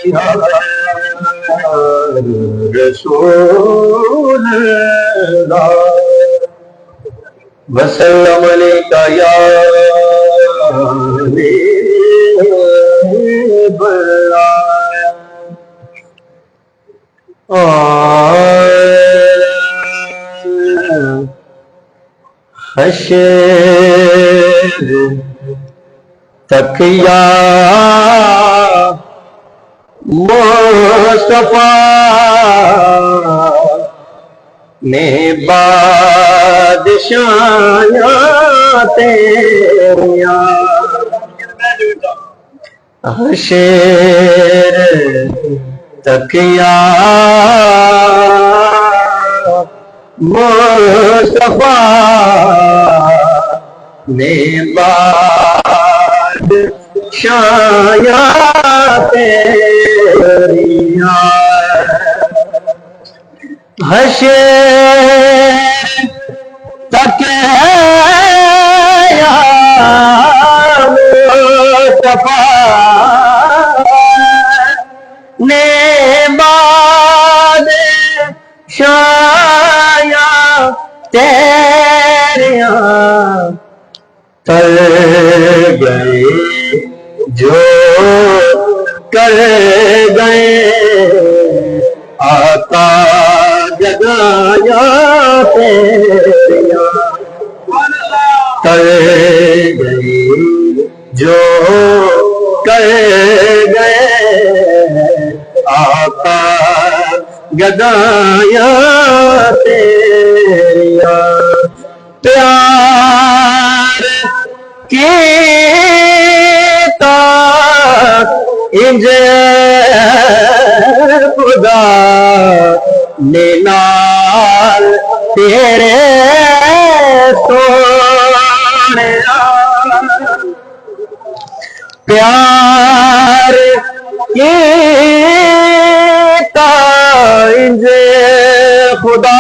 یا رسول اللہ وسلم علیکہ یا حبیب اللہ حشر تک یا مصطفیٰ نے بادشاہیاں تیریاں حشر تک یا مصطفیٰ نے بادشاہیاں تیریاں حشر تک یا مصطفیٰ نے بادشاہیاں تیریاں کر گئے جو کر گئے آقا جگایا تیریاں کر گئے جو کر گئے آقا گدایا تیریاں پیار کیتا انجے خدا نے نال تیرے سونیا پیار کیتا انجے خدا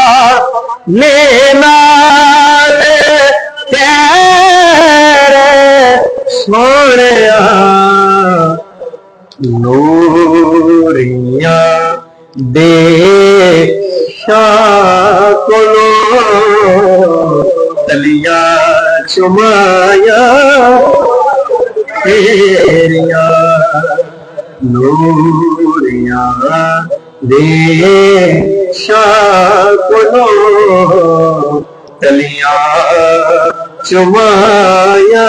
نے نال تیرے سونیا نوریاں دے شاکلو تلیاں چمایا تیریاں نوریاں دے شاکلو تلیاں چمایا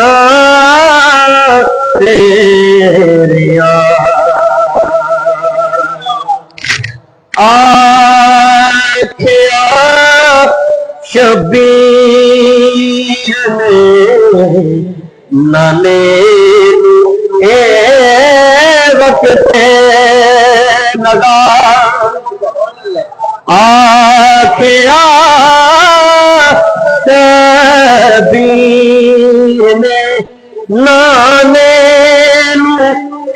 تیریاں آکھیا شبیر نے نالے اے وقت نگا آکھیا شبیر نے نالے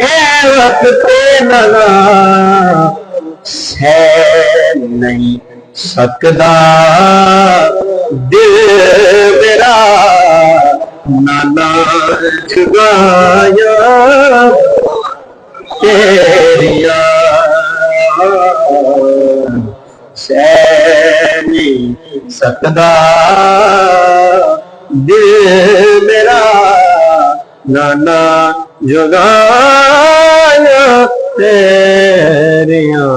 اے وقت نگا سہ نہیں سکدا دل میرا نانا جگایا تیریاں سہ نہیں سکدا دل میرا نانا جگایا تیریاں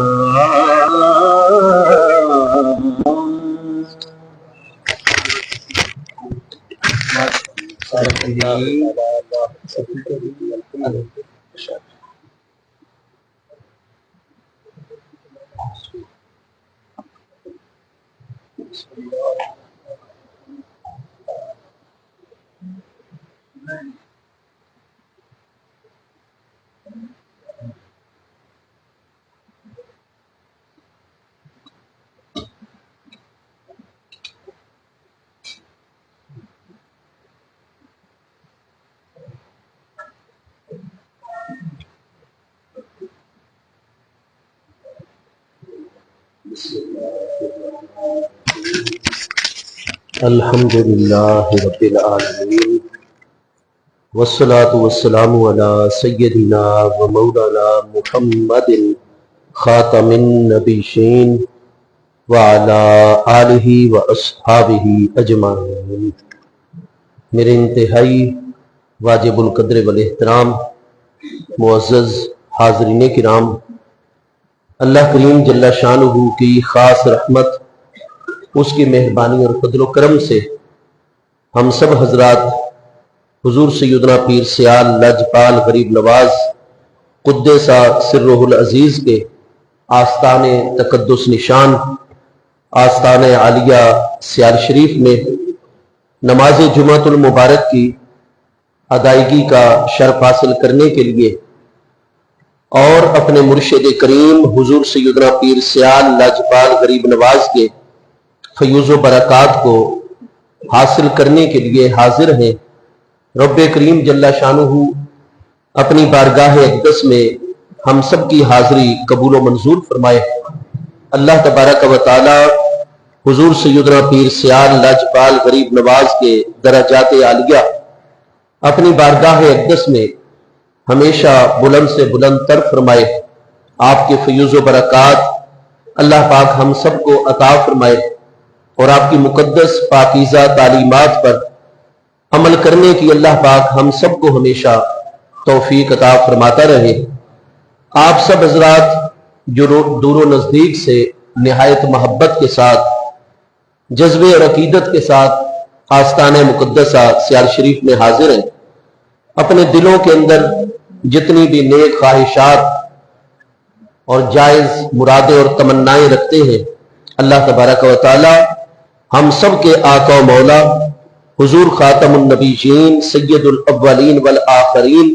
الحمد للہ رب العالمین والصلاة والسلام على سيدنا ومولانا محمد خاتم النبيين وعلى آلہ واصحابہ اجمعین۔ میرے انتہائی واجب القدر والاحترام معزز حاضرین کرام، اللہ کریم جل شانہ کی خاص رحمت، اس کی مہربانی اور فضل و کرم سے ہم سب حضرات حضور سیدنا پیر سیال لاجپال غریب نواز قدس سرہ العزیز کے آستان تقدس نشان آستان عالیہ سیال شریف میں نماز جمعۃ المبارک کی ادائیگی کا شرف حاصل کرنے کے لیے اور اپنے مرشد کریم حضور سیدنا پیر سیال لاجپال غریب نواز کے فیوز و برکات کو حاصل کرنے کے لیے حاضر ہیں۔ رب کریم جل شانہ اپنی بارگاہ اقدس میں ہم سب کی حاضری قبول و منظور فرمائے۔ اللہ تبارک و تعالی حضور سیدنا پیر سیال لاجپال غریب نواز کے درجات عالیہ اپنی بارگاہ اقدس میں ہمیشہ بلند سے بلند تر فرمائے۔ آپ کے فیوز و برکات اللہ پاک ہم سب کو عطا فرمائے اور آپ کی مقدس پاکیزہ تعلیمات پر عمل کرنے کی اللہ پاک ہم سب کو ہمیشہ توفیق عطا فرماتا رہے۔ آپ سب حضرات جو دور و نزدیک سے نہایت محبت کے ساتھ، جذبے اور عقیدت کے ساتھ آستان مقدسہ سیال شریف میں حاضر ہیں، اپنے دلوں کے اندر جتنی بھی نیک خواہشات اور جائز مرادیں اور تمنائیں رکھتے ہیں، اللہ تبارک و تعالی ہم سب کے آقا و مولا حضور خاتم النبیین سید الاولین والآخرین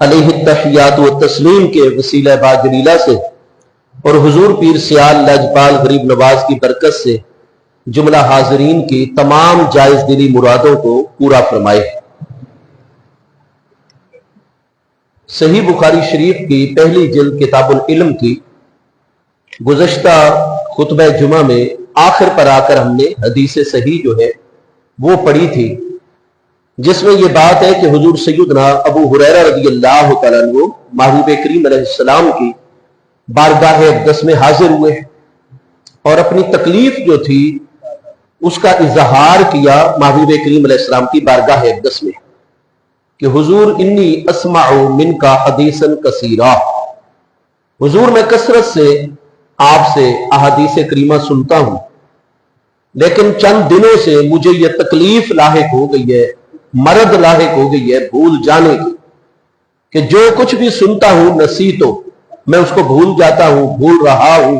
علیہ التحیات و تسلیم کے وسیلہ باجلیلہ سے اور حضور پیر سیال لاجپال غریب نواز کی برکت سے جملہ حاضرین کی تمام جائز دلی مرادوں کو پورا فرمائے۔ صحیح بخاری شریف کی پہلی جلد کتاب العلم کی گزشتہ خطبہ جمعہ میں آخر پر آ کر ہم نے حدیث صحیح جو ہے وہ پڑھی تھی، جس میں یہ بات ہے کہ حضور سیدنا ابو ہریرہ رضی اللہ تعالیٰ عنہ محبوب کریم علیہ السلام کی بارگاہ اقدس میں حاضر ہوئے اور اپنی تکلیف جو تھی اس کا اظہار کیا محبوب کریم علیہ السلام کی بارگاہ اقدس میں کہ حضور انی اسمع منک حدیثا کثیرا، حضور میں کثرت سے آپ سے احادیث کریمہ سنتا ہوں، لیکن چند دنوں سے مجھے یہ تکلیف لاحق ہو گئی ہے، مرض لاحق ہو گئی ہے بھول جانے کی، کہ جو کچھ بھی سنتا ہوں نسیتو، میں اس کو بھول جاتا ہوں، بھول رہا ہوں۔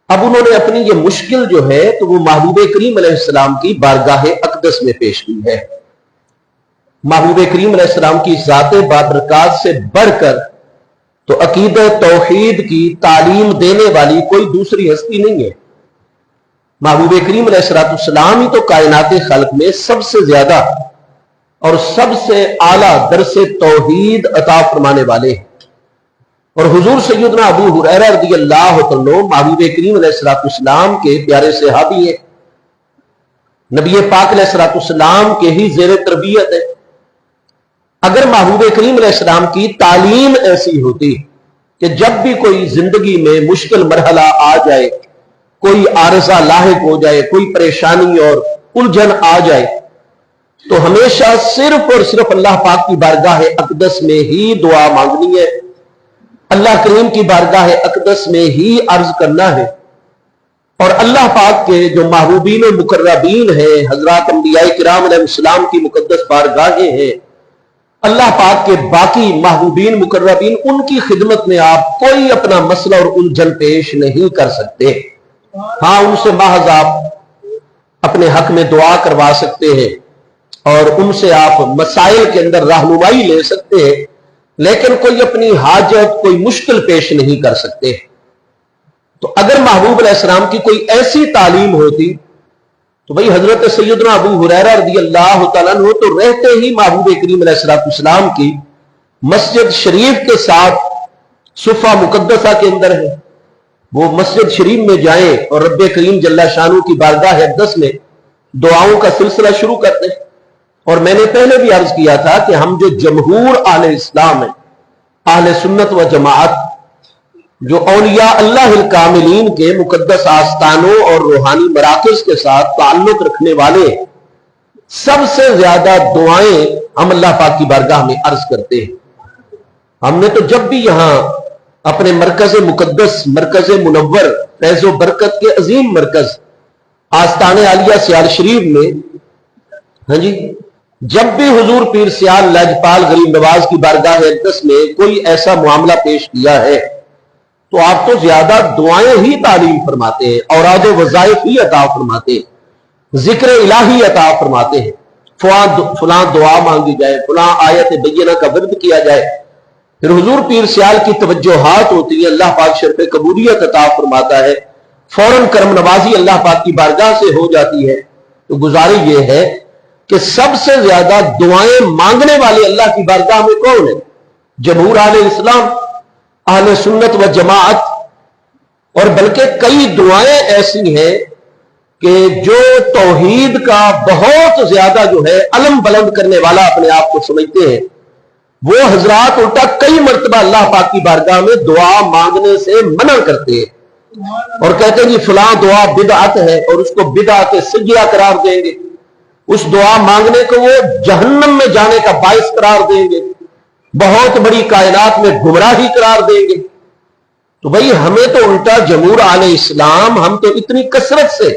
اب انہوں نے اپنی یہ مشکل جو ہے تو وہ محبوب کریم علیہ السلام کی بارگاہ اقدس میں پیش کی ہے۔ محبوب کریم علیہ السلام کی ذات بابرکات سے بڑھ کر تو عقیدہ توحید کی تعلیم دینے والی کوئی دوسری ہستی نہیں ہے۔ محبوب کریم علیہ السلام ہی تو کائنات خلق میں سب سے زیادہ اور سب سے اعلیٰ درس توحید عطا فرمانے والے ہیں، اور حضور سیدنا ابو ہریرہ رضی اللہ عنہ محبوب کریم علیہ السلام کے پیارے صحابی ہیں، نبی پاک علیہ السلام کے ہی زیر تربیت ہے۔ اگر محبوب کریم علیہ السلام کی تعلیم ایسی ہوتی کہ جب بھی کوئی زندگی میں مشکل مرحلہ آ جائے، کوئی عارضہ لاحق ہو جائے، کوئی پریشانی اور الجھن آ جائے، تو ہمیشہ صرف اور صرف اللہ پاک کی بارگاہ اقدس میں ہی دعا مانگنی ہے، اللہ کریم کی بارگاہ اقدس میں ہی عرض کرنا ہے، اور اللہ پاک کے جو محبوبین و مقربین ہیں، حضرات انبیاء کرام علیہ السلام کی مقدس بارگاہیں ہیں، اللہ پاک کے باقی محبوبین مقربین، ان کی خدمت میں آپ کوئی اپنا مسئلہ اور الجھن پیش نہیں کر سکتے۔ ہاں، ان سے محض آپ اپنے حق میں دعا کروا سکتے ہیں اور ان سے آپ مسائل کے اندر رہنمائی لے سکتے ہیں، لیکن کوئی اپنی حاجت، کوئی مشکل پیش نہیں کر سکتے۔ تو اگر محبوب علیہ السلام کی کوئی ایسی تعلیم ہوتی تو بھئی حضرت سیدنا ابو ہریرہ رضی اللہ تعالیٰ عنہ تو رہتے ہی محبوب کریم علیہ السلام کی مسجد شریف کے ساتھ صفہ مقدسہ کے اندر ہے، وہ مسجد شریف میں جائیں اور رب کریم جل شانہ کی بارگاہ اقدس میں دعاؤں کا سلسلہ شروع کرتے ہیں، اور میں نے پہلے بھی عرض کیا تھا کہ ہم جو جمہور اہل اسلام ہیں، اہل سنت و جماعت، جو اولیاء اللہ الکاملین کے مقدس آستانوں اور روحانی مراکز کے ساتھ تعلق رکھنے والے، سب سے زیادہ دعائیں ہم اللہ پاک کی بارگاہ میں عرض کرتے ہیں۔ ہم نے تو جب بھی یہاں اپنے مرکز مقدس، مرکز منور، فیض و برکت کے عظیم مرکز آستان عالیہ سیال شریف میں، ہاں جی، جب بھی حضور پیر سیال لاجپال غریب نواز کی بارگاہ اقدس میں کوئی ایسا معاملہ پیش کیا ہے تو آپ تو زیادہ دعائیں ہی تعلیم فرماتے ہیں، اوراد و وظائف ہی عطا فرماتے ہیں، ذکر الہی عطا فرماتے ہیں، فلاں دعا مانگی جائے، فلاں آیت بینہ کا ورد کیا جائے، پھر حضور پیر سیال کی توجہات ہوتی ہیں، اللہ پاک شرف قبولیت عطا فرماتا ہے، فوراً کرم نوازی اللہ پاک کی بارگاہ سے ہو جاتی ہے۔ تو گزارش یہ ہے کہ سب سے زیادہ دعائیں مانگنے والے اللہ کی بارگاہ میں کون ہیں؟ جمہور اہل اسلام، اہل سنت و جماعت۔ اور بلکہ کئی دعائیں ایسی ہیں کہ جو توحید کا بہت زیادہ جو ہے علم بلند کرنے والا اپنے آپ کو سمجھتے ہیں، وہ حضرات الٹا کئی مرتبہ اللہ پاک کی بارگاہ میں دعا مانگنے سے منع کرتے ہیں اور کہتے ہیں جی فلاں دعا بدعت ہے، اور اس کو بدعت سیئہ قرار دیں گے، اس دعا مانگنے کو وہ جہنم میں جانے کا باعث قرار دیں گے، بہت بڑی کائنات میں گمراہی قرار دیں گے۔ تو بھئی ہمیں تو الٹا جمہور اہل اسلام، ہم تو اتنی کثرت سے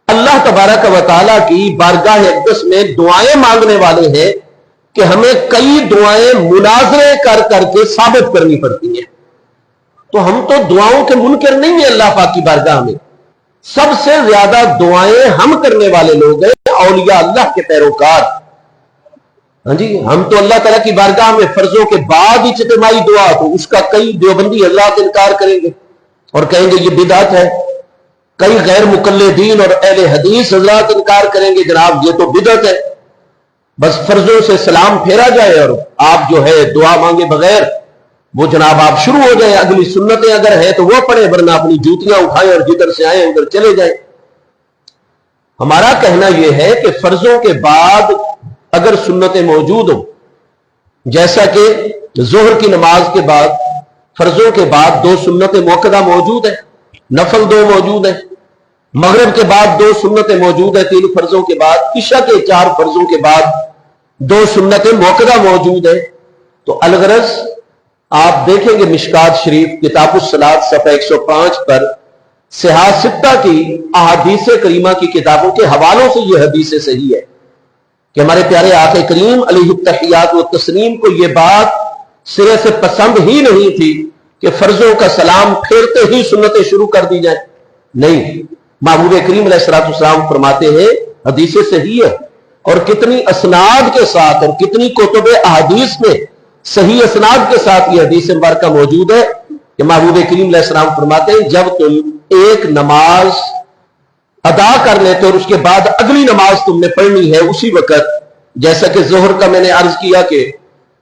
اللہ تبارک و تعالیٰ کی بارگاہ اقدس میں دعائیں مانگنے والے ہیں کہ ہمیں کئی دعائیں مناظرے کر کر کے ثابت کرنی پڑتی ہیں۔ تو ہم تو دعاؤں کے منکر نہیں ہیں اللہ پاک کی بارگاہ میں، سب سے زیادہ دعائیں ہم کرنے والے لوگ ہیں اولیاء اللہ کے پیروکار۔ ہاں جی، ہم تو اللہ تعالیٰ کی بارگاہ میں فرضوں کے بعد اجتماعی دعا، تو اس کا کئی دیوبندی حضرات انکار کریں گے اور کہیں گے یہ بدعت ہے، کئی غیر مقلدین اور اہل حدیث حضرات انکار کریں گے جناب یہ تو بدعت ہے، بس فرضوں سے سلام پھیرا جائے اور آپ جو ہے دعا مانگے بغیر وہ جناب آپ شروع ہو جائیں، اگلی سنتیں اگر ہیں تو وہ پڑھیں، ورنہ اپنی جوتیاں اٹھائیں اور جدھر سے آئیں ادھر چلے جائیں۔ ہمارا کہنا یہ ہے کہ فرضوں کے بعد اگر سنتیں موجود ہوں، جیسا کہ ظہر کی نماز کے بعد فرضوں کے بعد 2 سنتیں موقدہ موجود ہیں، نفل 2 موجود ہیں، مغرب کے بعد 2 سنتیں موجود ہیں 3 فرضوں کے بعد، عشاء کے 4 فرضوں کے بعد 2 سنتیں موقدہ موجود ہیں، تو الغرض آپ دیکھیں گے مشکات شریف کتاب الصلاۃ صفحہ 105 پر صحاح 6 کی احادیث کریمہ کی کتابوں کے حوالوں سے یہ حدیث صحیح ہے کہ ہمارے پیارے آقا کریم علیہ التحیات و تسلیم کو یہ بات سرے سے پسند ہی نہیں تھی کہ فرضوں کا سلام پھیرتے ہی سنتیں شروع کر دی جائیں، نہیں، محبوب کریم علیہ السلام فرماتے ہیں حدیث صحیح ہے، اور کتنی اسناد کے ساتھ اور کتنی کتب احادیث میں صحیح اسناد کے ساتھ یہ حدیث مبارکہ موجود ہے کہ محبوب کریم علیہ السلام فرماتے ہیں جب تم ایک نماز ادا کر لیتے اور اس کے بعد اگلی نماز تم نے پڑھنی ہے اسی وقت، جیسا کہ ظہر کا میں نے عرض کیا کہ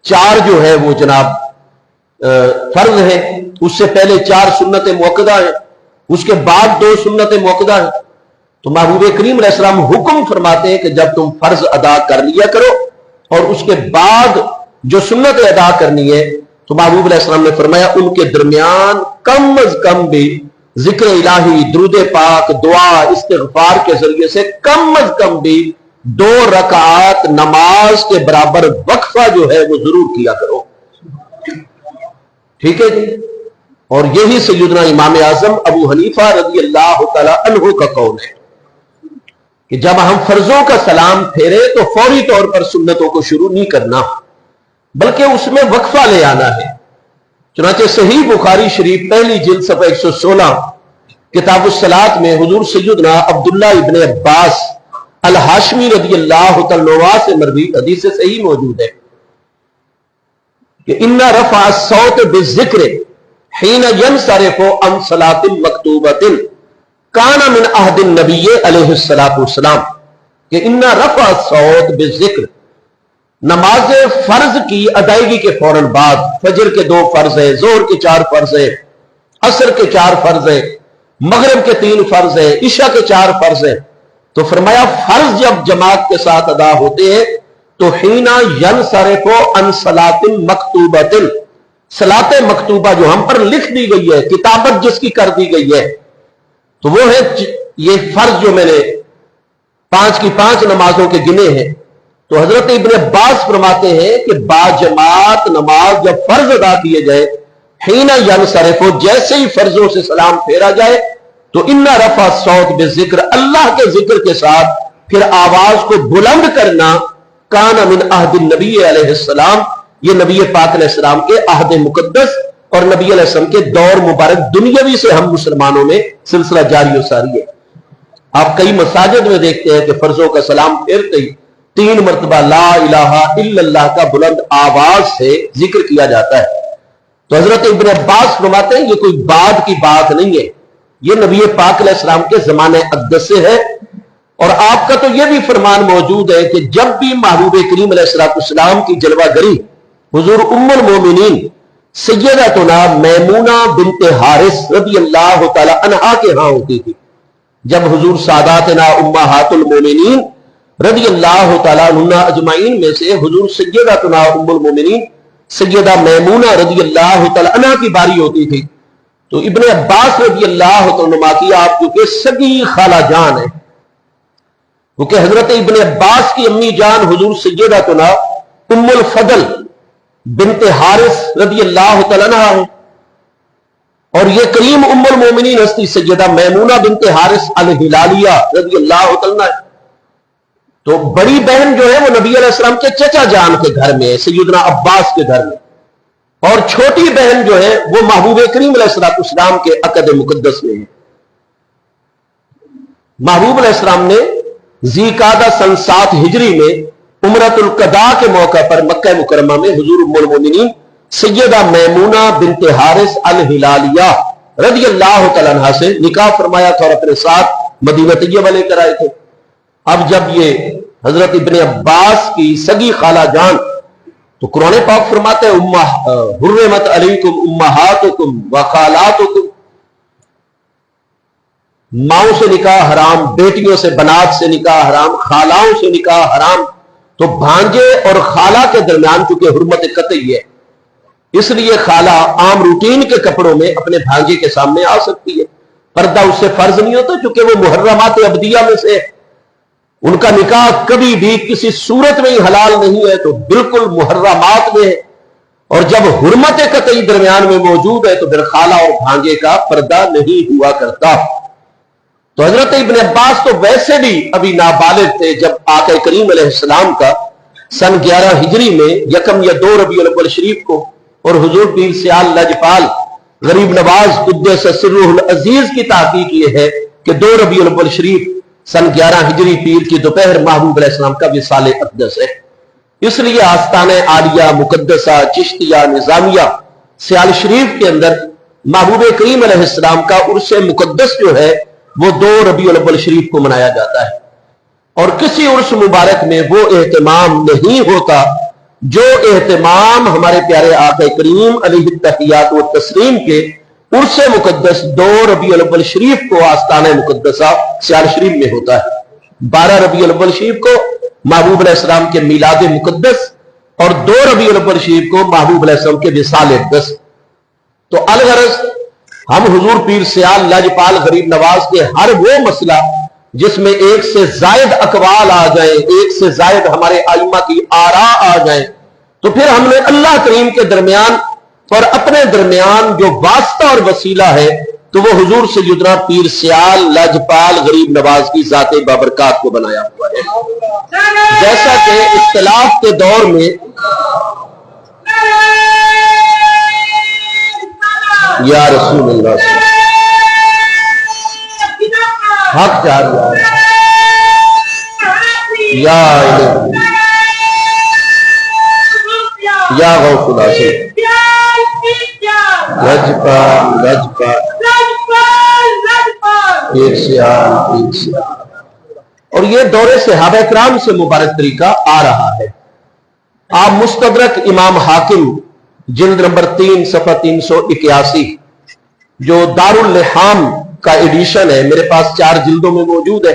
4 جو ہے وہ جناب فرض ہے، اس سے پہلے 4 سنتیں موقدہ ہیں، اس کے بعد 2 سنتیں موقدہ ہیں، تو محبوب کریم علیہ السلام حکم فرماتے ہیں کہ جب تم فرض ادا کر لیا کرو اور اس کے بعد جو سنتیں ادا کرنی ہے تو محبوب علیہ السلام نے فرمایا ان کے درمیان کم از کم بھی ذکر الہی، درود پاک، دعا، استغفار کے ذریعے سے کم از کم بھی 2 رکعات نماز کے برابر وقفہ جو ہے وہ ضرور کیا کرو۔ ٹھیک ہے جی، اور یہی سیدنا امام اعظم ابو حنیفہ رضی اللہ تعالی عنہ کا قول ہے کہ جب ہم فرضوں کا سلام پھیرے تو فوری طور پر سنتوں کو شروع نہیں کرنا بلکہ اس میں وقفہ لے آنا ہے۔ چنانچہ صحیح بخاری شریف پہلی جلد صفحہ 116 کتاب الصلاۃ میں حضور سیدنا عبداللہ ابن عباس الہاشمی رضی اللہ تعالی عنہ سے مروی حدیث صحیح موجود ہے کہ ان رفع الصوت بالذکر حين ينصرف عن صلاۃ مکتوبۃ کان من عہد النبی علیہ الصلوۃ والسلام کہ ان رفع الصوت بالذکر، نماز فرض کی ادائیگی کے فوراً بعد، فجر کے 2 فرض ہیں، ظہر کے 4 فرض ہیں، عصر کے 4 فرض ہیں، مغرب کے 3 فرض ہیں، عشاء کے 4 فرض ہیں، تو فرمایا فرض جب جماعت کے ساتھ ادا ہوتے ہیں تو حینا ینصرف عن صلاۃ مکتوبۃ، صلاۃ مکتوبہ جو ہم پر لکھ دی گئی ہے، کتابت جس کی کر دی گئی ہے، تو وہ ہے یہ فرض جو میں نے 5 کی 5 نمازوں کے گنے ہیں۔ تو حضرت ابن عباس فرماتے ہیں کہ باجماعت نماز جب فرض ادا کیے جائے، حینا ینصرف، جیسے ہی فرضوں سے سلام پھیرا جائے تو ان رفع الصوت بالذکر، اللہ کے ذکر کے ساتھ پھر آواز کو بلند کرنا، کان من عہد النبی علیہ السلام، یہ نبی پاک علیہ السلام کے عہد مقدس اور نبی علیہ السلام کے دور مبارک دنیاوی سے ہم مسلمانوں میں سلسلہ جاری و ساری ہے۔ آپ کئی مساجد میں دیکھتے ہیں کہ فرضوں کا سلام پھیرتے ہی 3 مرتبہ لا الہ الا اللہ کا بلند آواز سے ذکر کیا جاتا ہے۔ تو حضرت ابن عباس فرماتے ہیں یہ کوئی بعد کی بات نہیں ہے، یہ نبی پاک علیہ السلام کے زمانے اقدس سے ہے۔ اور آپ کا تو یہ بھی فرمان موجود ہے کہ جب بھی محبوب کریم علیہ السلام کی جلوہ گری حضور ام المومنین سیدتنا میمونہ بنت حارث رضی اللہ تعالی عنہا کے ہاں ہوتی تھی، جب حضور ساداتنا امہات المومنین رضی اللہ تعالی عنہ اجمعین میں سے حضور سیدتنا ام المومنین سیدہ میمونہ رضی اللہ تعالی عنہ کی باری ہوتی تھی، تو ابن عباس رضی اللہ تعالی عنہ کی آپ کیونکہ سگی خالہ جان ہے، کیونکہ حضرت ابن عباس کی امی جان حضور سیدتنا ام الفضل بنت حارث رضی اللہ تعالی عنہ ہے، اور یہ کریم ام المومنین ہستی سیدہ میمونہ بنت حارث الہلالیہ رضی اللہ تعالی عنہ ہے۔ تو بڑی بہن جو ہے وہ نبی علیہ السلام کے چچا جان کے گھر میں ہے، سیدنا عباس کے گھر میں، اور چھوٹی بہن جو ہے وہ محبوب کریم علیہ السلام کے عقد مقدس میں ہے۔ محبوب علیہ السلام نے ذی قعدہ سن 7 ہجری میں عمرۃ القضاء کے موقع پر مکہ مکرمہ میں حضور ام المومنین سیدہ میمونہ بنت حارث الہلالیہ رضی اللہ تعالی عنہا سے نکاح فرمایا تھا اور اپنے ساتھ مدینہ طیبہ لے کر آئے تھے۔ اب جب یہ حضرت ابن عباس کی سگی خالہ جان، تو قرآن پاک فرماتے ہیں حرمت علیکم امہاتکم وخالاتکم، ماؤں سے نکاح حرام، بیٹیوں سے بنات سے نکاح حرام، خالاؤں سے نکاح حرام۔ تو بھانجے اور خالہ کے درمیان چونکہ حرمت قطعی ہے، اس لیے خالہ عام روٹین کے کپڑوں میں اپنے بھانجے کے سامنے آ سکتی ہے، پردہ اس سے فرض نہیں ہوتا چونکہ وہ محرمات ابدیہ میں سے ان کا نکاح کبھی بھی کسی صورت میں ہی حلال نہیں ہے، تو بالکل محرمات میں ہے۔ اور جب حرمت قطعی درمیان میں موجود ہے تو پھر خالہ اور بھانجے کا پردہ نہیں ہوا کرتا۔ تو حضرت ابن عباس تو ویسے بھی ابھی نابالغ تھے جب آقا کریم علیہ السلام کا سن 11 ہجری میں 1 یا 2 ربیع الاول شریف کو، اور حضور پیر سیال لجپال غریب نواز قدس سرہ العزیز کی تحقیق یہ ہے کہ 2 ربیع الاول شریف سن 11 ہجری پیر کی دوپہر محبوب علیہ السلام کا وصال اقدس ہے۔ اس لیے آستان عالیہ مقدسہ چشتیہ نظامیہ سیال شریف کے اندر محبوب کریم علیہ السلام کا عرس مقدس جو ہے وہ 2 ربیع الاول شریف کو منایا جاتا ہے، اور کسی عرس مبارک میں وہ اہتمام نہیں ہوتا جو اہتمام ہمارے پیارے آقا کریم علیہ التحیات و تسلیم کے عرس مقدس 2 ربیع الاول شریف کو آستانہ مقدسہ سیال شریف میں ہوتا ہے۔ 12 ربیع الاول شریف کو محبوب علیہ السلام کے میلاد مقدس، اور 2 ربیع الاول شریف کو محبوب علیہ السلام کے وصال اقدس۔ تو الغرض ہم حضور پیر سیال لاجپال غریب نواز کے ہر وہ مسئلہ جس میں ایک سے زائد اقوال آ جائیں، ایک سے زائد ہمارے ائمہ کی آراء آ جائیں، تو پھر ہم نے اللہ کریم کے درمیان اور اپنے درمیان جو واسطہ اور وسیلہ ہے تو وہ حضور سیدنا پیر سیال لاجپال غریب نواز کی ذات بابرکات کو بنایا ہوا ہے۔ جیسا کہ اختلاف کے دور میں یا رسول اللہ حق جار یا غوث العظیم لجپال ایک سیال ایک سیال، اور یہ دور صحابہ کرام سے مبارک طریقہ آ رہا ہے۔ آپ مستدرک امام حاکم جلد نمبر 3 صفحہ 381 جو دار اللحام کا ایڈیشن ہے، میرے پاس 4 جلدوں میں موجود ہے،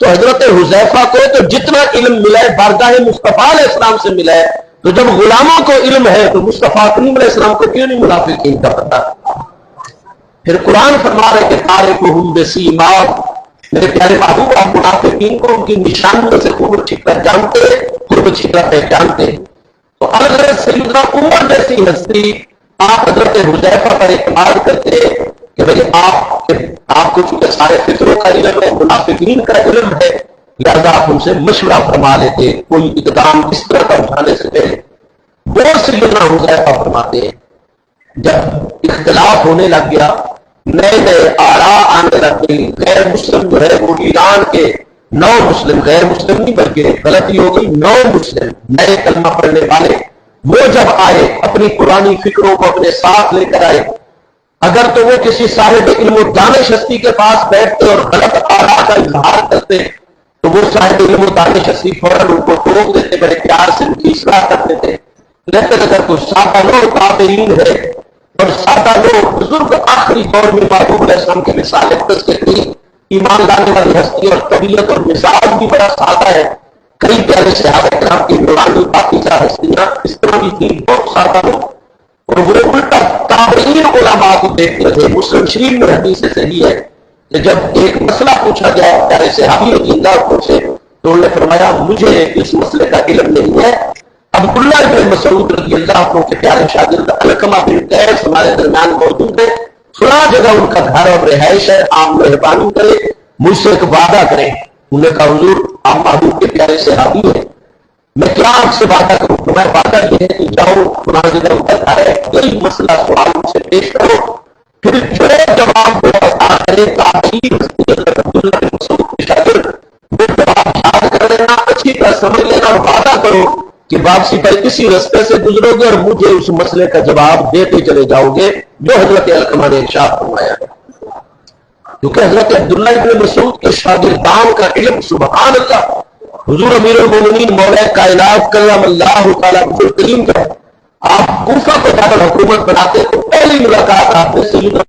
تو حضرت حذیفہ کو تو جتنا علم ملا ہے بارگاہ مصطفیٰ علیہ السلام سے ملا ہے، تو جب غلاموں کو علم ہے تو مصطفیٰ کریم علیہ السلام کو کیوں نہیں منافقین کا پتہ؟ پھر قرآن فرما رہے کہ تارکہم بسیماہم، میرے پیارے محبوب آپ منافقین کو ان کی نشانیوں سے خوب اچھی طرح جانتے ہیں، خوب اچھی طرح پہچانتے ہیں۔ تو حضرت سیدنا عمر جیسی ہستی آپ حضرت حذیفہ پر اعتماد کرتے کہ بھئی آپ کو چونکہ سارے فطروں کا علم ہے، منافقین کا علم ہے، لہذا آپ ان سے مشورہ فرما لیتے کوئی اقدام اس طرح کا اٹھانے سے پہلے۔ وہ سیدنا حذیفہ فرماتے ہیں جب اختلاف ہونے لگ گیا، نئے نئے آراء آنے لگ گئی، غیر مسلم جو ہے وہ ایران کے 9 مسلم، غیر مسلم نہیں بلکہ غلطی ہو گئی، 9 مسلم نئے کلمہ پڑھنے والے، وہ جب آئے اپنی پرانی فکروں کو اپنے ساتھ لے کر آئے، اگر تو وہ کسی صاحب علم و دانش ہستی کے پاس بیٹھتے اور غلط آراء کا اظہار کرتے تو وہ صاحب علم و دانش ہستی فوراً ان کو ٹوک دیتے، بڑے پیار سے ان کی اصلاح کرتے تھے۔ لیکن اگر کوئی سادہ لوگ تابعین ہے اور سادہ لوگ بزرگ آخری دور میں محبوب علیہ السلام کے مثال کی ایمان لانے والی ہستی اور طبیعت اور مزاج بھی بڑا سادہ ہے، کئی پیارے صحابہ کرام کی نورانی پاکیزہ ہستیاں اس طرح بھی تھی، بہت سادہ لوگ، اور وہ الٹا تابعین علماء کو دیکھتے تھے۔ مسلم شریف میں حدیث صحیح ہے کہ جب ایک مسئلہ پوچھا جائے پیارے صحابی رضی اللہ عنہ سے تو انہوں نے فرمایا مجھے اس مسئلے کا علم نہیں ہے۔ عبداللہ بن مسعود رضی اللہ عنہ کے پیارے شاگرد علقمہ بن قیس ہمارے درمیان موجود ہے، فلاں جگہ ان کا گھر اور رہائش ہے، آپ مہربانی کرے مجھ سے ایک وعدہ کریں۔ انہوں نے کہا حضور آپ محبوب کے پیارے صحابی ہیں، میں کیا آپ سے وعدہ کروں؟ تو میں وعدہ یہ ہے کہ جاؤ فلاں جگہ ان کا گھر ہے، کوئی مسئلہ سوال ان سے پیش کرو، پھر جو جواب وہ عطا کرے تاکید عبداللہ بن مسعود کے شاگرد وہ جواب یاد کر لینا، اچھی طرح سمجھ لینا اور وعدہ کرو کہ واپسی پر کسی رستے سے گزرو گے اور مجھے اس مسئلے کا جواب دیتے چلے جاؤ گے جو حضرت علقمہ نے ارشاد فرمایا ہے۔ کیونکہ حضرت عبداللہ بن مسعود کے شاگردان کا علم سبحان اللہ، حضور امیر المومنین مولا کائنات کرم اللہ تعالیٰ حضور کریم کا آپ کوفہ کو دار الحکومت بناتے تو پہلی ملاقات آپ نے سیدنا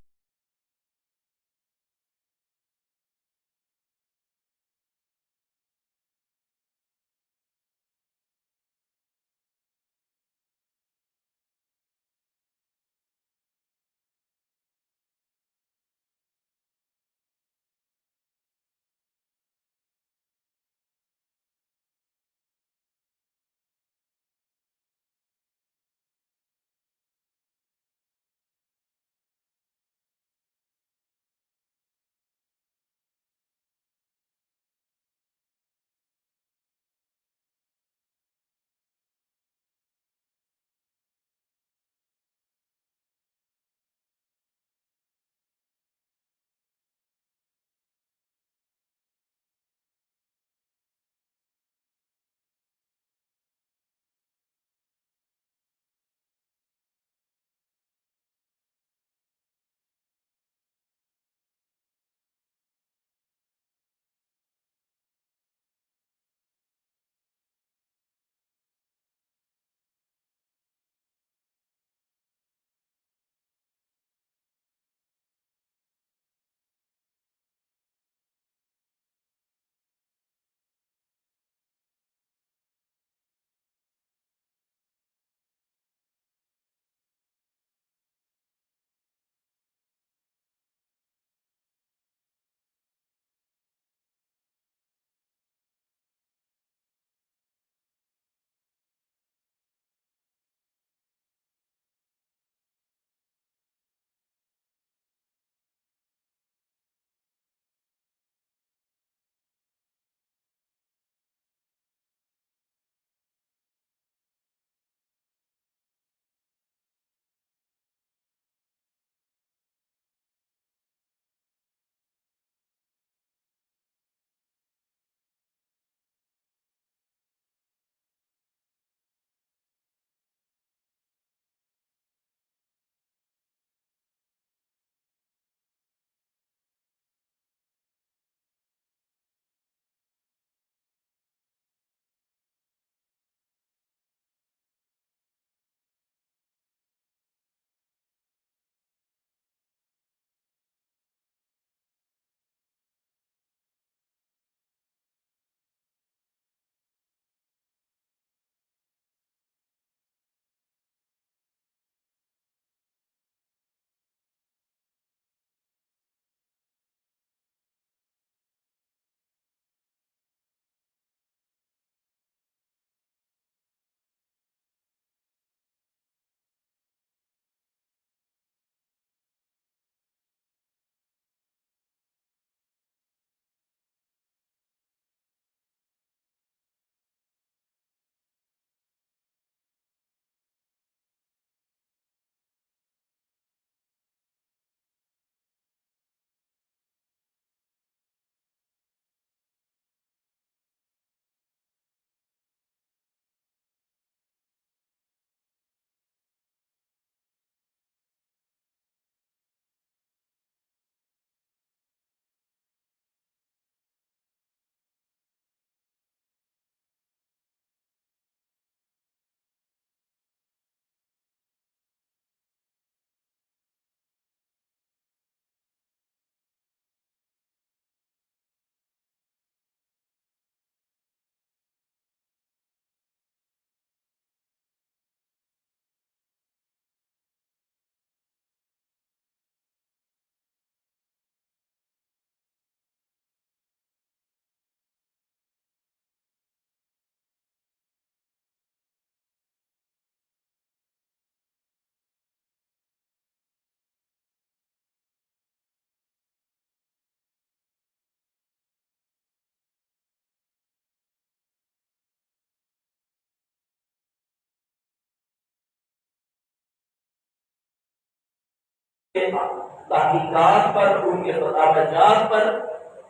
تحقیقات پر، ان کے فتاویات پر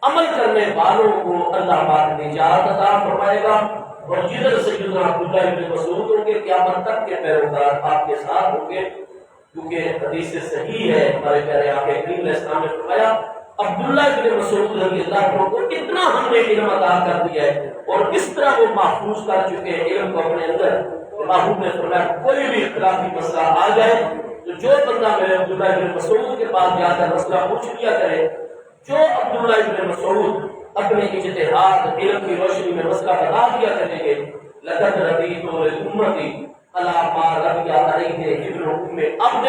عمل کرنے والوں کو اللہ پاک نجات عطا فرمائے گا، اور جدھر سیدنا عبداللہ بن مسعود ہوں گے قیامت تک کے پیروکار آپ کے ساتھ ہوں گے، کیونکہ حدیث صحیح ہے، ہمارے پیارے آقا کریم علیہ السلام نے فرمایا عبداللہ بن مسعود رضی اللہ عنہ کو اتنا ہم نے علم عطا کر دیا ہے اور اس طرح وہ محفوظ کر چکے ہیں علم کو اپنے اندر، محبوب نے فرمایا کوئی بھی اختلافی مسئلہ آ جائے تو جو بندہ میرے عبداللہ بن مسعود کے پاس جا کر مسئلہ پوچھ لیا کرے، جو عبداللہ بن مسعود اپنے اجتہاد علم کی روشنی میں مسئلہ بتا دیا کریں گے، لقد رضیت لامتی الا ما رضی علیہ ابن ام عبد،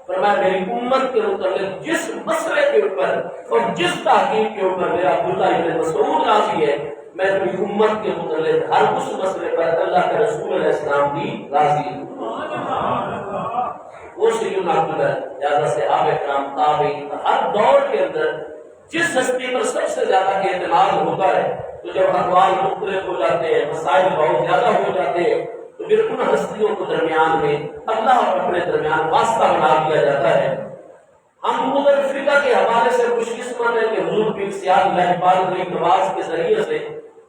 فرمایا میری امت کے متعلق جس مسئلے کے اوپر اور جس تحقیق کے اوپر میرا عبداللہ بن مسعود راضی ہے، میں اپنی امت کے متعلق ہر اس مسئلے پر اللہ کے رسول علیہ السلام بھی راضی ہوں۔ وہ سیدنا عبداللہ زیادہ صحابہ کرام تابعین ہر دور کے اندر جس ہستی پر سب سے زیادہ اعتماد ہوتا ہے، تو جب اقوال مختلف ہو جاتے ہیں، مسائل بہت زیادہ ہو جاتے ہیں، تو پھر ان ہستیوں کو درمیان میں اللہ اور اپنے درمیان واسطہ بنا دیا جاتا ہے۔ ہم مغل فرقہ کے حوالے سے خوش قسمت ہیں کہ حضور پیر سیاہ لہپال غریب نواز کے ذریعے سے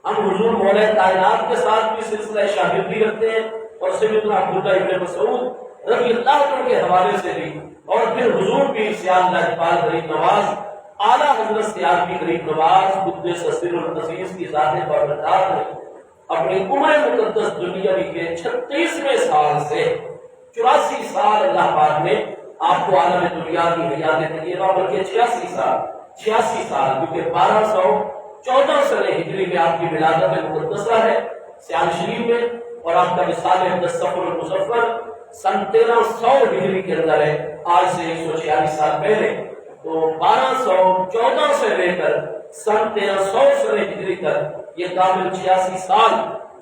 ہم حضور مولا کائنات کے ساتھ بھی سلسلہ شاگردی رکھتے ہیں، اور سیدنا عبداللہ ابن مسعود رضی اللہ عنہ کے حوالے سے بھی، اور پھر حضور پیر سیاہ لہپال غریب نواز اعلیٰ حضرت سیاسی غریب نواز قدس سر العزیز کی ذات بابرکات نے اپنی عمر مقدس دنیاوی کے 36ویں سال سے 84 سال اللہ پاک نے آپ کو عالم دنیا کی حیات طیبہ، بلکہ 86 سال کیونکہ 1214 سنہ ہجری میں آپ کی ولادت مقدسہ ہے سیال شریف میں، اور آپ کا وصال صفر المظفر سن 1300 ہجری کے اندر ہے، آج سے 146 سال پہلے۔ تو 1214 سے لے کر سن 1300 سنہ ہجری تک یہ کامل 86 سال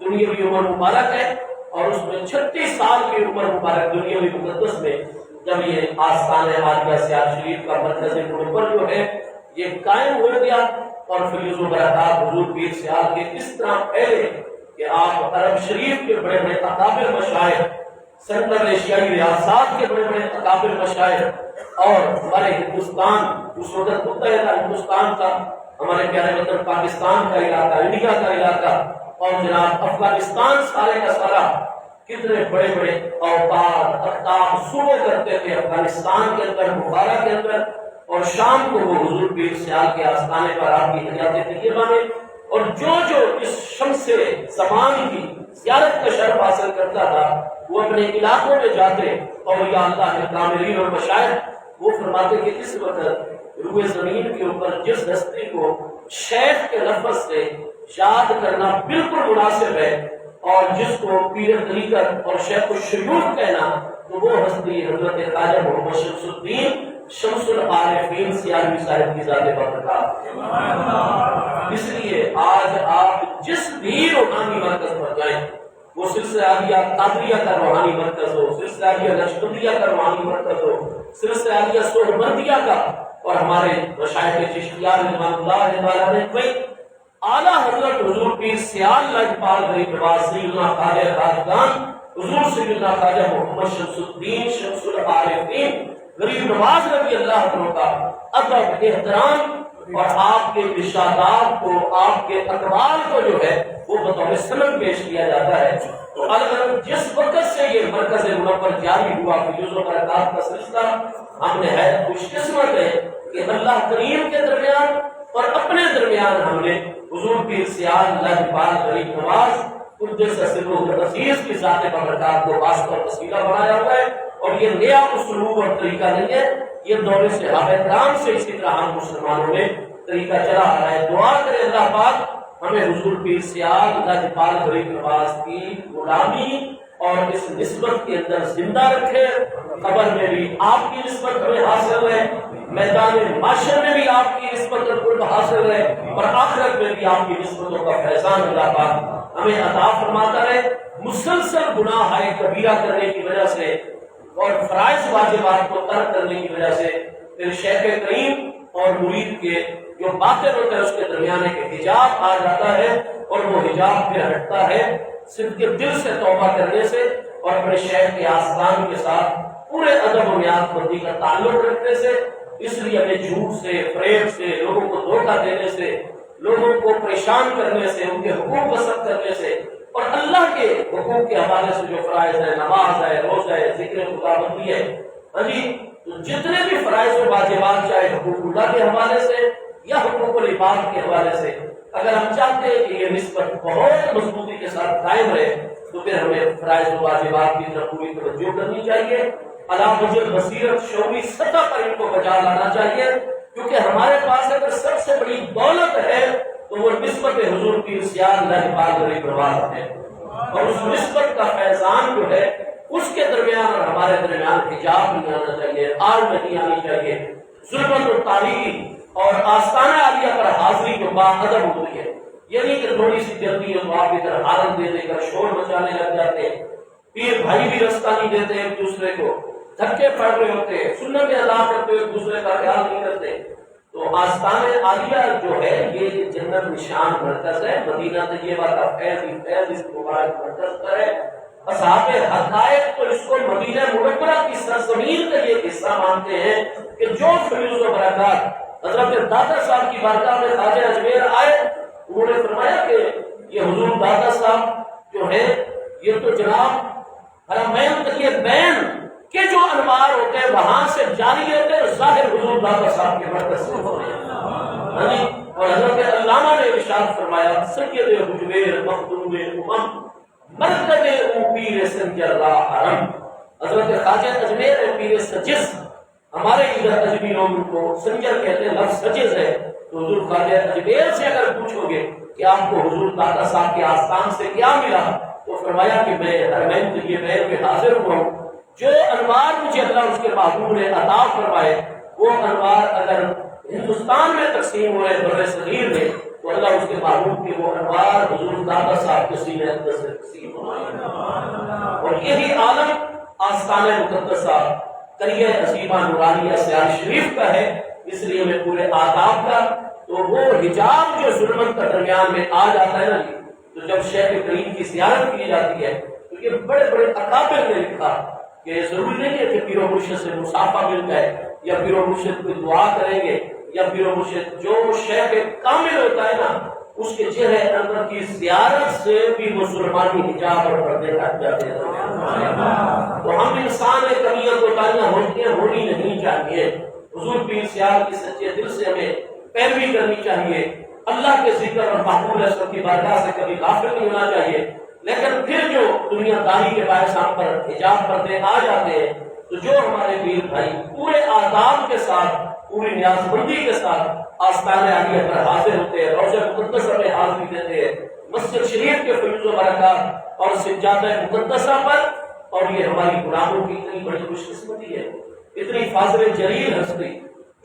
دنیاوی عمر مبارک ہے، اور اس میں 36 سال کی عمر مبارک دنیاوی مقدس میں جب یہ آستان عالیہ سیال شریف کا مرکز منور جو ہے یہ قائم ہو گیا، اور فیض و برکات حضور پیر سیال کے اس طرح پھیلے کہ آپ عرب شریف کے بڑے بڑے اکابر مشائخ، سنٹرل ایشیائی ریاست کے بڑے بڑے اکابر مشائخ، اور ہمارے ہندوستان اس وقت متحدہ ہندوستان تھا، ہمارے پیارے وطن پاکستان کا علاقہ، انڈیا کا علاقہ، اور جناب افغانستان سارے کا سارا کتنے بڑے بڑے اوقات اقطاب صوبے کرتے تھے افغانستان کے اندر، بخارا کے اندر، اور شام کو وہ حضور پیر سیال کے آستانے پر آپ کی حیات طیبہ میں، اور جو اس شمس زمان کی زیارت کا شرف حاصل کرتا تھا وہ اپنے علاقوں میں جاتے، اور یا اللہ کے کاملین اور مشائخ وہ فرماتے کہ اس وقت روئے زمین کے اوپر جس ہستی کو شیخ کے لفظ سے یاد کرنا بالکل مناسب ہے، اور جس کو پیر طریقت اور شیخ الشیوخ کہنا، تو وہ ہستی حضرت خواجہ محمد شمس الدین شمس العارفین سیالوی صاحب کی ذات بابرکات۔ اس لیے آج آپ جس بھی روحانی مرکز پر جائیں، وہ سلسلہ عالیہ قادریہ کا روحانی مرکز ہو، سلسلہ عالیہ نقشبندیہ کا روحانی مرکز ہو، سلسلہ عالیہ سہروردیہ کا، اور ہمارے مشائخ چشتیہ رضوان اللہ علیہ کوئی اعلیٰ حضرت حضور پیر سیال لہپال غریب نواز سیدنا خواجہ راجدان حضور سیدنا خواجہ محمد شمس الدین شمس العارفین غریب نواز رضی اللہ عنہ کا ادب احترام اور آپ کے ارشادات کو، آپ کے اقوال کو جو ہے وہ بطور سند پیش کیا جاتا ہے۔ تو اگر جس وقت سے یہ مرکز منور جاری ہوا فیض و برکات کا سلسلہ، ہم نے ہے خوش قسمت ہے کہ اللہ کریم کے درمیان اور اپنے درمیان ہم نے حضور پیر سیال لہپال غریب نواز قدس سر العزیز کی ذات بابرکات کو واسطہ اور وسیلہ بنایا ہوا ہے، اور یہ نیا اسلوب اور طریقہ نہیں ہے، یہ دور صحابہ کرام سے اسی طرح ہم مسلمانوں نے طریقہ چلا آ رہا ہے۔ دعا کرے اللہ پاک ہمیں حضور پیر سیال لہپال غریب نواز کی غلامی اور اس نسبت کے اندر زندہ رکھے، قبر میں بھی آپ کی نسبت ہمیں حاصل ہے، میدان معاشر میں بھی آپ کی نسبت اور قرب حاصل ہے، اور آخرت میں بھی آپ کی نسبتوں کا فیضان اللہ پاک ہمیں عطا فرماتا ہے۔ مسلسل گناہ کبیرہ کرنے کی وجہ سے اور فرائض واجبات کو ترک کرنے کی وجہ سے پھر شیخ کریم اور مرید کے جو باطن ہوتا ہے اس کے درمیان ایک حجاب آ جاتا ہے، اور وہ حجاب پھر ہٹتا ہے صرف کے دل سے توبہ کرنے سے، اور اپنے شیخ کے آستان کے ساتھ پورے ادب و نیاز بندی کا تعلق رکھنے سے، اس لیے ہمیں جھوٹ سے، فریب سے، لوگوں کو دھوکہ دینے سے، لوگوں کو پریشان کرنے سے، ان کے حقوق غصب کرنے سے اور اللہ کے حقوق کے حوالے سے جو فرائض ہے، نماز ہے، روزہ ہے، ذکر خدا بندی ہے، ہاں جی، تو جتنے بھی فرائض و واجبات چاہے حقوق اللہ کے حوالے سے یا حقوق العباد کے حوالے سے، اگر ہم چاہتے ہیں کہ یہ نسبت بہت مضبوطی کے ساتھ قائم رہے تو پھر ہمیں فرائض و واجبات کی طرف پوری توجہ کرنی چاہیے، علی وجہ بصیرت شعوری سطح پر ان کو بچا لانا چاہیے، کیونکہ ہمارے پاس اگر سب سے بڑی دولت ہے تو وہ نسبت حضور کی سیاہ اللہ پاک علیہ پرواد ہے، اور اس نسبت کا فیضان جو ہے اس کے درمیان اور ہمارے درمیان حجاب نہیں آنا چاہیے، آڑ نہیں آنی چاہیے، ظلمت و تاریخی اور آستانہ عالیہ پر حاضری جو باادب ہوتی ہے، یعنی کہ تھوڑی سی جلدی ہے تو آپ کی طرح ہارن دے دے کر شور مچانے لگ جاتے ہیں، پیر بھائی بھی رستہ نہیں دیتے ایک دوسرے کو، دھکے پڑ رہے ہوتے ہیں، سنت ادا کرتے ہوئے ایک دوسرے کا خیال نہیں کرتے، تو آستان عالیہ جو ہے یہ جنت نشان مرکز ہے، مدینہ طیبہ کا فیض ہی فیض اس مبارک مرکز پر ہے۔ اصحاب حقائق تو اس کو مدینہ منورہ کی سرزمین کا یہ حصہ مانتے ہیں کہ جو فیض و برکات حضرت داتا صاحب کی بارگاہ میں خواجہ اجمیر آئے، انہوں نے فرمایا کہ یہ حضور داتا صاحب جو ہے یہ تو جناب حرمین طیبین کے جو انوار ہوتے ہیں وہاں سے جاری ہوتے ہیں، ظاہر حضور داتا صاحب کے مرکز سے ہوتے ہیں، اور حضرت علامہ نے ارشاد فرمایا سید حجویر مخدوم امم مرکز او پیر سنجر را حرم، حضرت خواجہ اجمیر پیر سجس، ہمارے ادھر اجمیروں کو سنجر کہتے ہیں، لفظ سجس ہے، تو حضور خواجہ اجمیر سے اگر پوچھو گے کہ آپ کو حضور داتا صاحب کے آستان سے کیا ملا تو فرمایا کہ میں حرمین طیبین میں حاضر ہوا ہوں، جو انوار مجھے اللہ اس کے محبوب نے عطا فرمائے وہ انوار اگر ہندوستان میں تقسیم ہوئے بر صغیر میں تو اللہ اس کے محبوب کے وہ انوار حضور داتا صاحب کے سینے اندر سے تقسیم ہوئے، اور یہی عالم آستان مقدسہ قریہ عظیمہ نورانیہ سیال شریف کا ہے، اس لیے میں پورے آداب کا تو وہ حجاب جو ظلمت کا درمیان میں آ جاتا ہے نا، تو جب شیخ کریم کی زیارت کی جاتی ہے تو یہ بڑے بڑے اکابر نے لکھا کہ ضروری نہیں ہے کہ پیر و مرشد سے مصافحہ مل جائے یا پیر و مرشد کوئی دعا کریں گے یا پیر و مرشد، جو شیخ کامل ہوتا ہے نا اس کے چہرے اندر کی زیارت سے بھی مسلمانی حجاب اور پردے ہٹ جاتے ہیں، تو ہم انسان کمیاں کوتاہیاں ہوتی ہیں، ہونی نہیں چاہیے، حضور پیر سیال کی سچے دل سے ہمیں پیروی کرنی چاہیے، اللہ کے ذکر اور محبوب رسول کی بارگاہ سے کبھی غافل نہیں ہونا چاہیے، لیکن پھر جو دنیا داری کے باعث ہم پر حجاب پردے آ جاتے ہیں تو جو ہمارے پیر بھائی پورے آداب کے ساتھ پوری نیاز بندی کے ساتھ آستان عالیہ پر حاضر ہوتے ہیں، روضہ مقدسہ میں حاضری دیتے ہیں، مسجد شریف کے فیض و برکات اور سجادہ مقدسہ پر، اور یہ ہماری غلاموں کی اتنی بڑی خوش قسمتی ہے، اتنی فاضل جلیل ہستی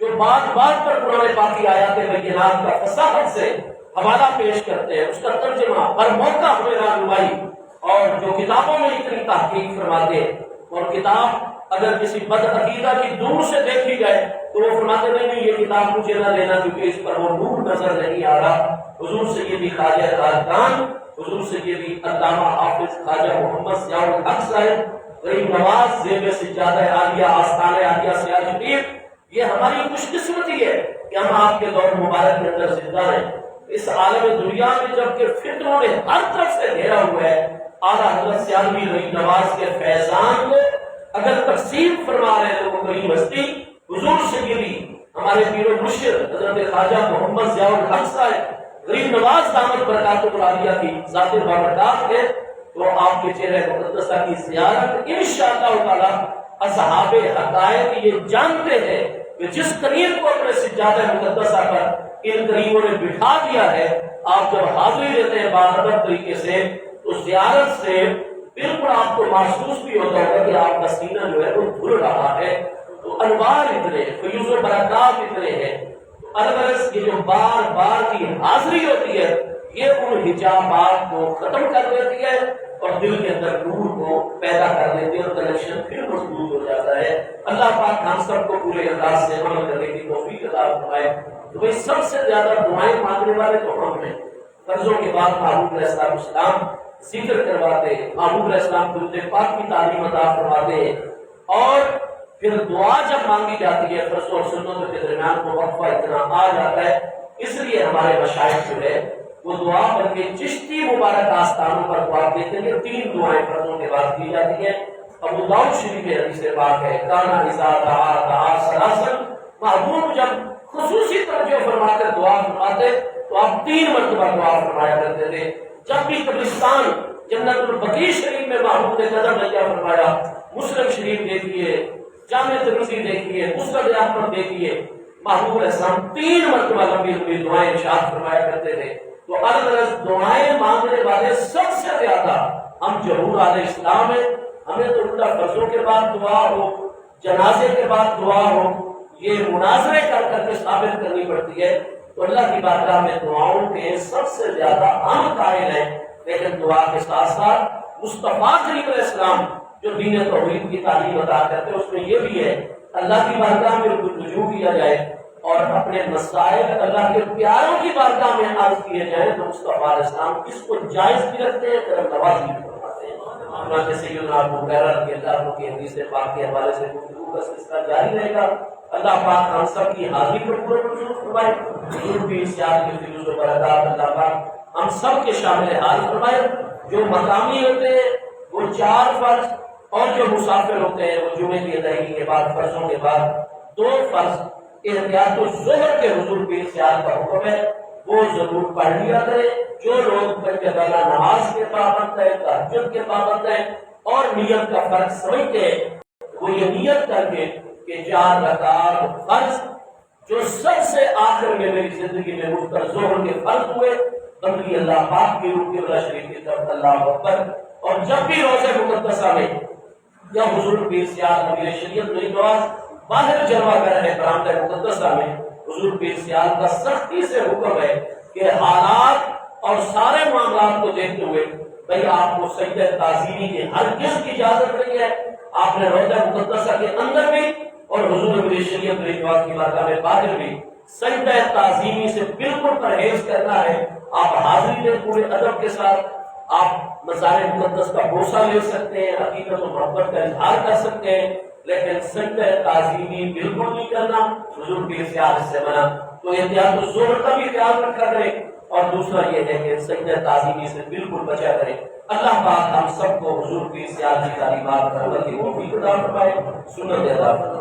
جو بات بات پر قرآن پاک کی آیات بینات کا فصاحت سے حوالہ پیش کرتے ہیں، اس کا ترجمہ ہر موقع ہمیں رہنمائی، اور جو کتابوں میں اتنی تحقیق فرماتے ہیں، اور کتاب اگر کسی بد عقیدہ کی دور سے دیکھی جائے تو وہ فرماتے نہیں یہ کتاب مجھے نہ لینا کیونکہ اس پر وہ نور نظر نہیں آ رہا، حضور سے یہ بھی خواجہ راجدان، حضور سے یہ بھی علامہ حافظ خواجہ محمد ضیاء الحق صاحب غریب نواز زیب سجادہ عالیہ آستان عالیہ سیال شریف، یہ ہماری خوش قسمتی ہے کہ ہم آپ کے دور مبارک کے اندر زندہ ہیں، اس عالم دنیا میں جب کہ فتنوں نے ہر طرف سے گھیرا ہوا ہے، اعلیٰ حضرت سیالوی غریب نواز کے فیضان کو اگر تقسیم فرما رہے ہیں تو کریم ہستی حضور سیدی ہمارے پیر و مرشد حضرت خواجہ محمد ضیاء الحق صاحب غریب نواز دامت برکاتہ العالیہ کی ذات بابرکات ہے، تو آپ کے چہرے مقدسہ کی زیارت انشاءاللہ تعالی اصحاب حقائق یہ جانتے ہیں کہ جس کریم کو اپنے سجادہ مقدسہ پر ان کریموں نے بٹھا دیا ہے، آپ جب حاضری دیتے ہیں باادب طریقے سے تو زیارت سے بالکل آپ کو محسوس بھی ہوتا ہوگا کہ آپ کا سینہ جو ہے وہ دھل رہا ہے، تو انوار اتنے فیوز و برکات اتنے ہیں، الغرض یہ جو بار بار کی حاضری ہوتی ہے یہ ان حجابات کو ختم کر دیتی ہے اور دل کے اندر نور کو پیدا کر دیتی ہے اور کنیکشن پھر مضبوط ہو جاتا ہے۔ اللہ پاک ہم سب کو پورے انداز سے عمل کرنے کی توفیق عطا فرمائے۔ تو بھائی سب سے زیادہ دعائیں مانگنے والے تو ہم ہیں، فرضوں کے بعد محبوب علیہ السلام ذکر کرواتے، محبوب علیہ السلام درود پاک کی تعلیم عطا فرماتے، اور پھر دعا جب مانگی جاتی ہے فرض اور سنتوں کے درمیان کو وقفہ اتنا آ جاتا ہے، اس لیے ہمارے مشائخ جو ہے وہ دعا بن کے چشتی مبارک آستانوں پر دعا دیتے ہیں۔ 3 دعائیں فرضوں کے بعد کی جاتی ہیں۔ ابو داؤد شریف میں حدیث پاک ہے، کانا اذا دعا سلاسل، محبوب جب خصوصی توجہ فرما کر دعا فرماتے تو آپ 3 مرتبہ دعا فرمایا کرتے تھے۔ جب بھی قبرستان جنت البقیع شریف میں محبوب نے قدم رکھا فرمایا، مسلم شریف دیکھیے، جامع ترمذی دیکھیے، مسند احمد دیکھیے، محبوب علیہ السلام 3 مرتبہ لمبی لمبی دعائیں ارشاد فرمایا کرتے تھے۔ تو الگ دعائیں مانگنے والے سب سے زیادہ ہم جمہور اہل اسلام ہیں۔ ہمیں تو الٹا فرضوں کے بعد دعا ہو، جنازے کے بعد دعا ہو، یہ مناظرے کر کر کے ثابت کرنی پڑتی ہے۔ تو اللہ کی بارگاہ میں دعاؤں کے سب سے زیادہ ہم قائل ہیں، لیکن دعا کے ساتھ ساتھ مصطفیٰ کریم علیہ السلام جو دین توحید کی تعلیم عطا کرتے ہیں اس میں یہ بھی ہے اللہ کی بارگاہ میں رجوع کیا جائے اور اپنے مسائل اللہ کے پیاروں کی بارگاہ میں عرض کیے جائیں، تو مصطفیٰ علیہ السلام اس کو جائز بھی رکھتے ہیں، کرم نوازی بھی فرماتے ہیں۔ چنانچہ سیدنا ابو ہریرہ رضی اللہ عنہ کی حدیث پاک کے حوالے سے گفتگو کا سلسلہ جاری رہے گا۔ اللہ پاک ہم سب کی حاضری کو پورا منظور فرمائے، حضور کی سیاحت کی فیض و برکات اللہ پاک ہم سب کے شامل حال فرمائے۔ جو مقامی ہوتے ہیں وہ 4 فرض، اور جو مسافر ہوتے ہیں وہ جمعے کی ادائیگی کے بعد فرضوں کے بعد 2 فرض احتیاط الظہر کے حضور کی سیاحت کا حکم ہے، وہ ضرور پڑھ لیا کرے۔ جو لوگ پنجابانہ نماز کے پابند ہیں، تہجد کے پابند ہیں اور نیت کا فرق سمجھتے ہیں، وہ یہ نیت کر کے کہ 4 رکعات فرض جو سب سے آخر میں میری زندگی میں مجھ ظہر کے فرض ہوئے، بندگی اللہ پاک کی روح اللہ شریف کی طرف اللہ اکبر۔ اور جب بھی روزہ مقدسہ میں یا حضور پیر سیاحت امیر شریعت میری نواز باہر جلوہ گر ہے برآمدہ مقدسہ میں، حضور پیر سیاحت کا سختی سے حکم ہے کہ حالات اور سارے معاملات کو دیکھتے ہوئے بھئی آپ کو سجدہ تعظیمی کی ہرگز کی اجازت نہیں ہے۔ آپ نے روضہ مقدسہ کے اندر بھی اور حضور امیر شریعت میری نواز کی بارگاہ میں باہر بھی سجدہ تعظیمی سے بالکل پرہیز کرنا ہے۔ آپ حاضری دیں پورے ادب کے ساتھ، آپ مزار مقدس کا بوسہ لے سکتے ہیں، حقیقت و محبت کا اظہار کر سکتے ہیں، لیکن سجدہ تعظیمی بالکل نہیں کرنا، حضور کی سیاحت سے منع۔ تو احتیاط الظہر کا بھی خیال رکھا کریں، اور دوسرا یہ ہے کہ سجدہ تعظیمی سے بالکل بچا کریں۔ اللہ پاک ہم سب کو حضور کی سیاحت کی تعلیمات پر عمل کی توفیق عطا فرمائے، سنت ادا فرمائے۔